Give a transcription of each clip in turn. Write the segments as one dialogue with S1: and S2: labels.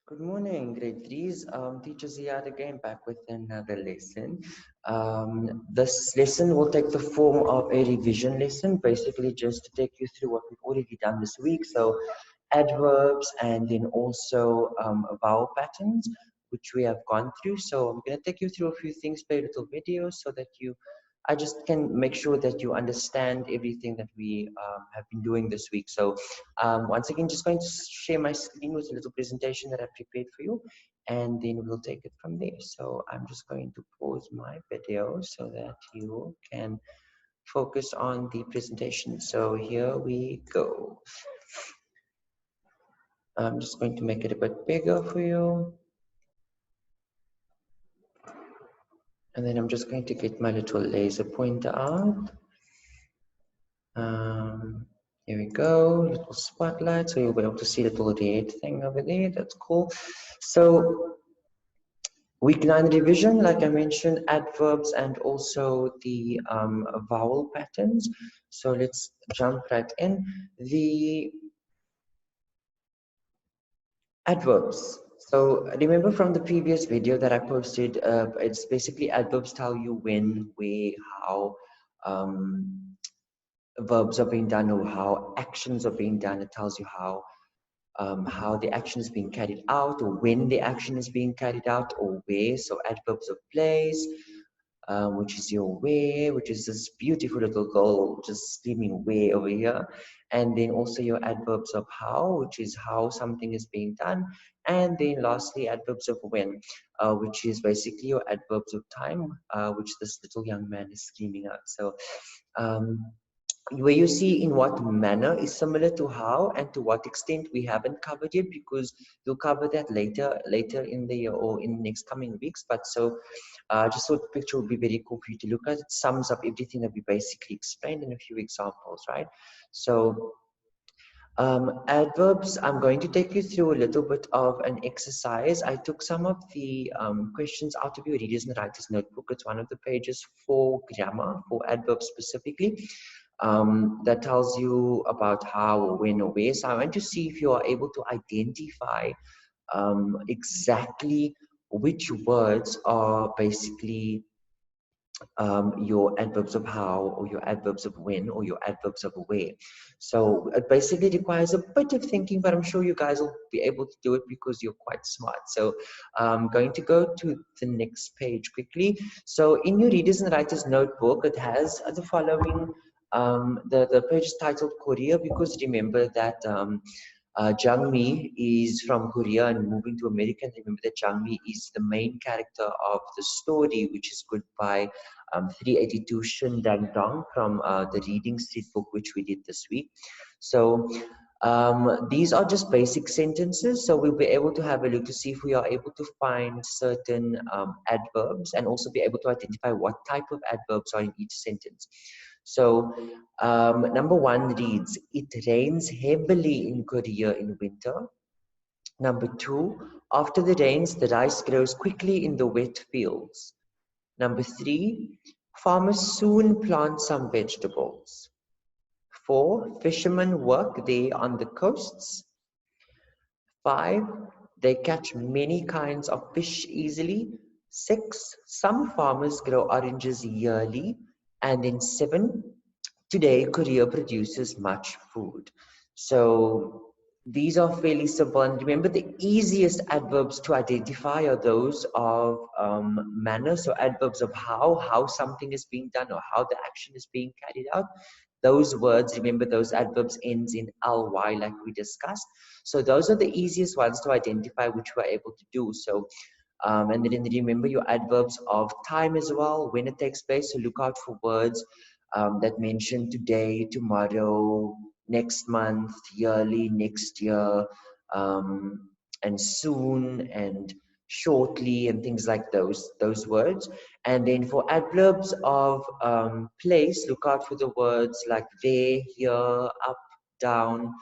S1: Good morning, grade threes. Teacher Ziad again back with another lesson. This lesson will take the form of a revision lesson, basically just to take you through what we've already done this week. So adverbs and then also vowel patterns, which we have gone through. So I'm going to take you through a few things, play a little video so that I just can make sure that you understand everything that we have been doing this week. So once again, just going to share my screen with a little presentation that I've prepared for you, and then we'll take it from there. So I'm just going to pause my video so that you can focus on the presentation. So here we go. I'm just going to make it a bit bigger for you. And then I'm just going to get my little laser pointer out. Here we go, little spotlight, so you'll be able to see the little red thing over there. That's cool. So week 9 revision, like I mentioned, adverbs and also the vowel patterns. So let's jump right in. The adverbs. So remember from the previous video that I posted, it's basically adverbs tell you when, where, how verbs are being done or how actions are being done. It tells you how the action is being carried out or when the action is being carried out or where. So adverbs of place, which is your where, which is this beautiful little girl just screaming where over here. And then also your adverbs of how, which is how something is being done. And then lastly, adverbs of when, which is basically your adverbs of time, which this little young man is screaming out. So where you see in what manner is similar to how and to what extent we haven't covered yet, because we'll cover that later in the year or in the next coming weeks. But so just thought the picture would be very cool for you to look at. It sums up everything that we basically explained in a few examples, right? So adverbs, I'm going to take you through a little bit of an exercise. I took some of the questions out of your readers and writers notebook. It's one of the pages for grammar, for adverbs specifically, that tells you about how or when or where. So I want to see if you are able to identify exactly which words are basically your adverbs of how or your adverbs of when or your adverbs of where. So it basically requires a bit of thinking, but I'm sure you guys will be able to do it because you're quite smart. So I'm going to go to the next page quickly. So in your readers and writers notebook, it has the following. The page is titled Korea, because remember that Jang-mi is from Korea and moving to America. And remember that Jang-mi is the main character of the story, which is Goodbye 382 Shin Dang Dong from the Reading Street book, which we did this week. So these are just basic sentences. So we'll be able to have a look to see if we are able to find certain adverbs and also be able to identify what type of adverbs are in each sentence. So number 1 reads, it rains heavily in Korea in winter. Number 2, after the rains, the rice grows quickly in the wet fields. Number 3, farmers soon plant some vegetables. 4, fishermen work there on the coasts. 5, they catch many kinds of fish easily. 6, some farmers grow oranges yearly. And then 7, today Korea produces much food. So these are fairly simple. And remember, the easiest adverbs to identify are those of manner. So adverbs of how something is being done or how the action is being carried out. Those words, remember, those adverbs ends in ly like we discussed. So those are the easiest ones to identify, which we're able to do. So and then remember your adverbs of time as well, when it takes place. So look out for words that mention today, tomorrow, next month, yearly, next year, and soon, and shortly, and things like those words. And then for adverbs of place, look out for the words like there, here, up, down,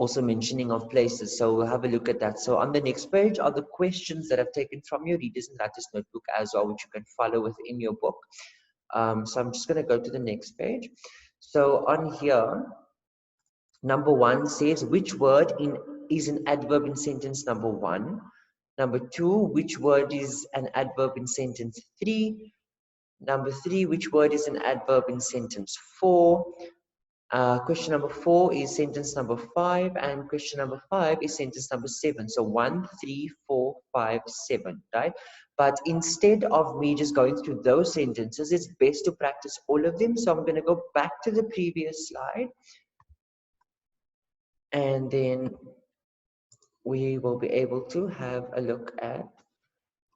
S1: also mentioning of places. So we'll have a look at that. So on the next page are the questions that I've taken from your readers and writers notebook as well, which you can follow within your book. So I'm just going to go to the next page. So on here, number 1 says, which word in is an adverb in sentence number 1? Number 2, which word is an adverb in sentence 3? Number 3, which word is an adverb in sentence 4? Question number 4 is sentence number 5, and question number 5 is sentence number 7. So 1, 3, 4, 5, 7, right? But instead of me just going through those sentences, it's best to practice all of them. So I'm going to go back to the previous slide, and then we will be able to have a look at,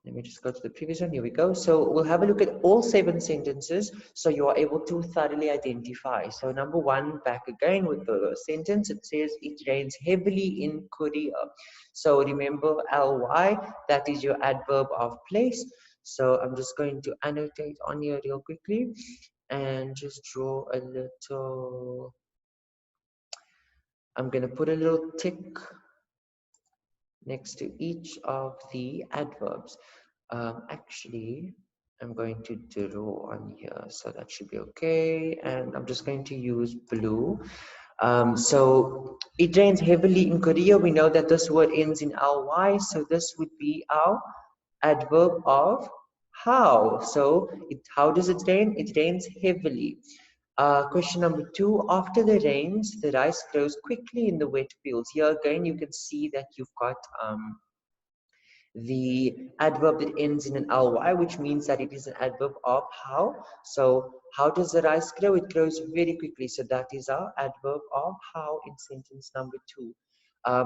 S1: let me just go to the previous one. Here we go. So we'll have a look at all 7 sentences so you are able to thoroughly identify. So number 1, back again with the sentence. It says, it rains heavily in Korea. So remember ly, that is your adverb of place. So I'm just going to annotate on here real quickly and just draw a little, I'm going to put a little tick next to each of the adverbs. Actually, I'm going to draw on here, so that should be okay. And I'm just going to use blue. So it rains heavily in Korea. We know that this word ends in ly, so this would be our adverb of how. So how does it rain? It rains heavily. Question number 2, after the rains, the rice grows quickly in the wet fields. Here again, you can see that you've got the adverb that ends in an ly, which means that it is an adverb of how. So how does the rice grow? It grows very quickly. So that is our adverb of how in sentence number 2.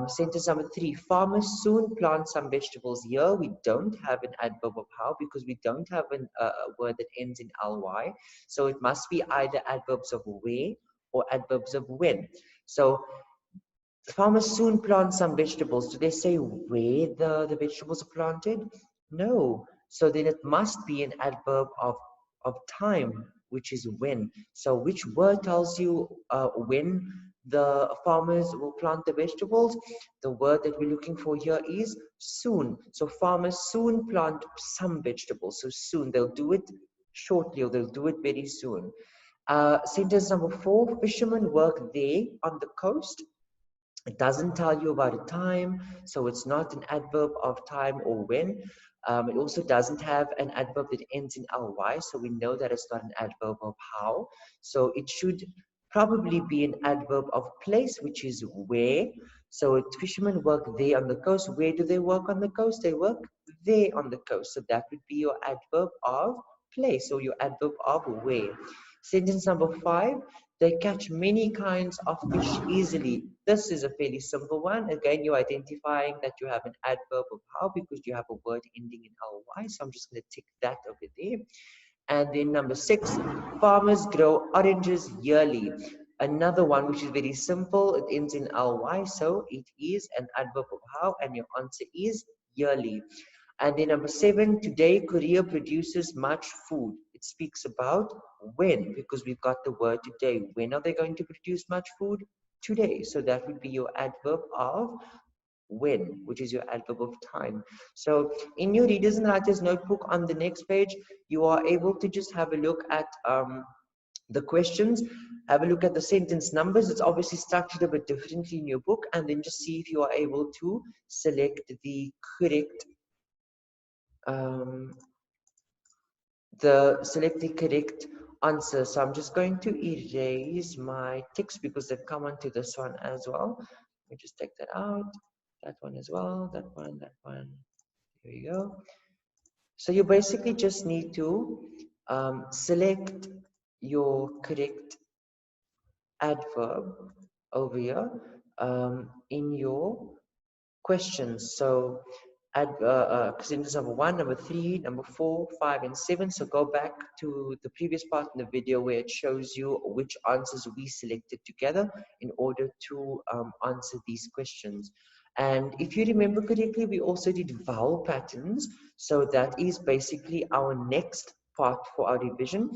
S1: Sentence number 3, farmers soon plant some vegetables. Here we don't have an adverb of how because we don't have a word that ends in ly. So it must be either adverbs of where or adverbs of when. So farmers soon plant some vegetables. Do they say where the vegetables are planted? No. So then it must be an adverb of time, which is when. So which word tells you when the farmers will plant the vegetables? The word that we're looking for here is soon. So farmers soon plant some vegetables. So soon, they'll do it shortly, or they'll do it very soon. Sentence number 4, fishermen work there on the coast. It doesn't tell you about a time, so it's not an adverb of time or when. It also doesn't have an adverb that ends in ly, so we know that it's not an adverb of how. So it should probably be an adverb of place, which is where. So fishermen work there on the coast. Where do they work on the coast? They work there on the coast. So that would be your adverb of place, or your adverb of where. Sentence number 5, they catch many kinds of fish easily. This is a fairly simple one. Again, you're identifying that you have an adverb of how because you have a word ending in ly. So I'm just going to tick that over there. And then number 6, farmers grow oranges yearly. Another one which is very simple. It ends in ly, so it is an adverb of how, and your answer is yearly. And then number 7, today Korea produces much food. It speaks about when, because we've got the word today. When are they going to produce much food? Today. So that would be your adverb of when, which is your adverb of time. So in your Readers and Writers notebook on the next page, you are able to just have a look at the questions, have a look at the sentence numbers. It's obviously structured a bit differently in your book, and then just see if you are able to select the correct answer. So I'm just going to erase my ticks because they've come onto this one as well. Let me just take that out, that one as well, that one, here we go. So you basically just need to select your correct adverb over here in your questions. So sentence number 1, number 3, number 4, 5, and 7. So go back to the previous part in the video where it shows you which answers we selected together in order to answer these questions. And if you remember correctly, we also did vowel patterns. So that is basically our next part for our revision.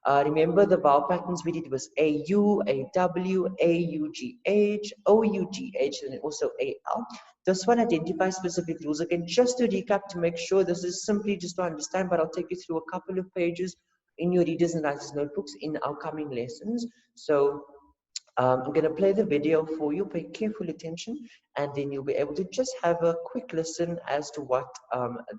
S1: Remember the vowel patterns we did was AU, AW, AUGH, OUGH, and also AL. This one identifies specific rules. Again, just to recap to make sure, this is simply just to understand, but I'll take you through a couple of pages in your Readers and Writers notebooks in our coming lessons. So I'm going to play the video for you. Pay careful attention, and then you'll be able to just have a quick listen as to what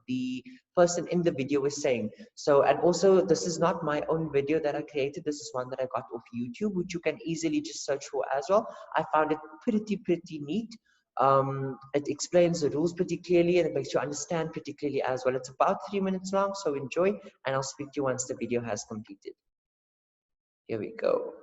S1: the person in the video is saying. So, and also, this is not my own video that I created. This is one that I got off YouTube, which you can easily just search for as well. I found it pretty neat. It explains the rules pretty clearly, and it makes you understand pretty clearly as well. It's about 3 minutes long, so enjoy, and I'll speak to you once the video has completed. Here we go.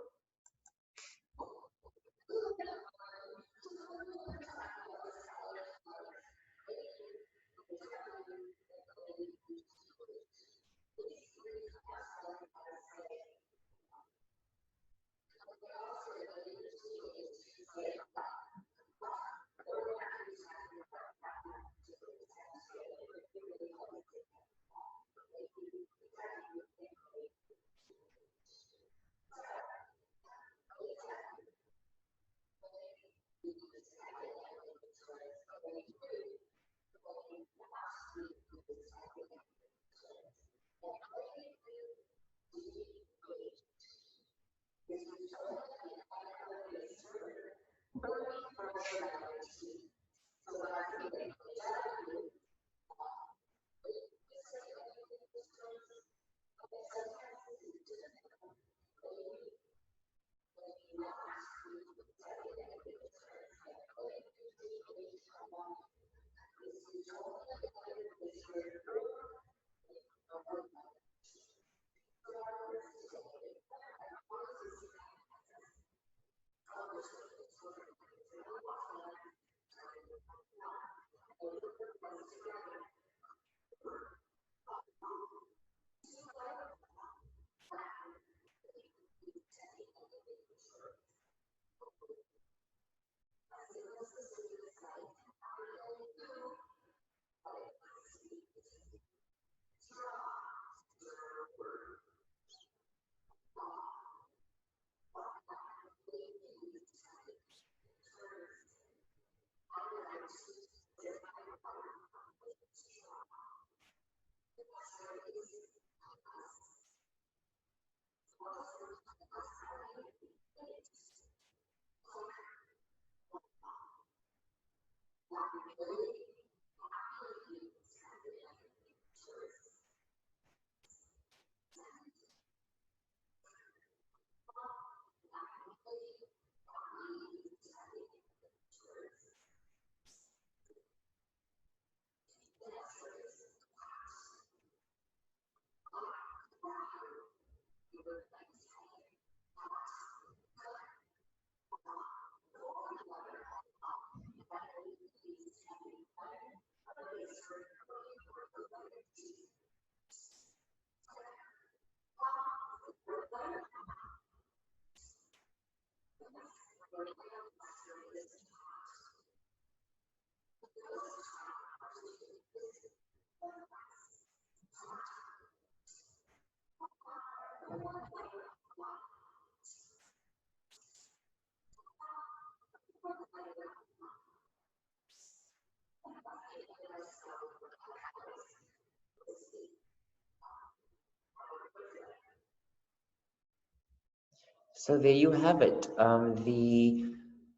S1: So there you have it. The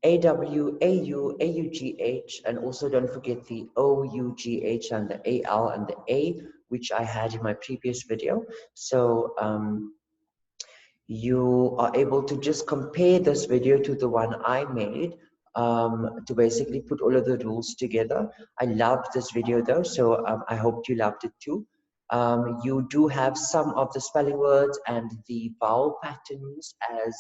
S1: AWAUGH, and also don't forget the OUGH and the AL and the A, which I had in my previous video. So you are able to just compare this video to the one I made to basically put all of the rules together. I loved this video though, so I hope you loved it too. You do have some of the spelling words and the vowel patterns as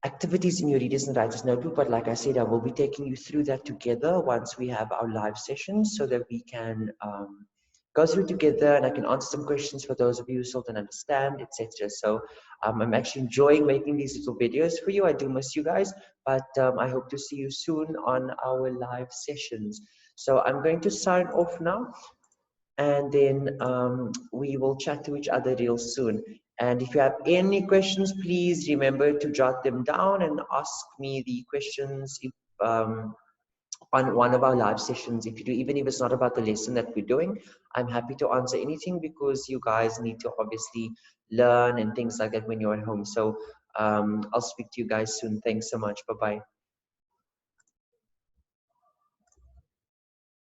S1: activities in your Readers and Writers Notebook, but like I said, I will be taking you through that together once we have our live sessions so that we can go through together and I can answer some questions for those of you who still don't understand, etc. So I'm actually enjoying making these little videos for you. I do miss you guys, but I hope to see you soon on our live sessions. So I'm going to sign off now, and then we will chat to each other real soon. And if you have any questions, please remember to jot them down and ask me the questions if, on one of our live sessions. If you do, even if it's not about the lesson that we're doing, I'm happy to answer anything because you guys need to obviously learn and things like that when you're at home. So I'll speak to you guys soon. Thanks so much. Bye bye.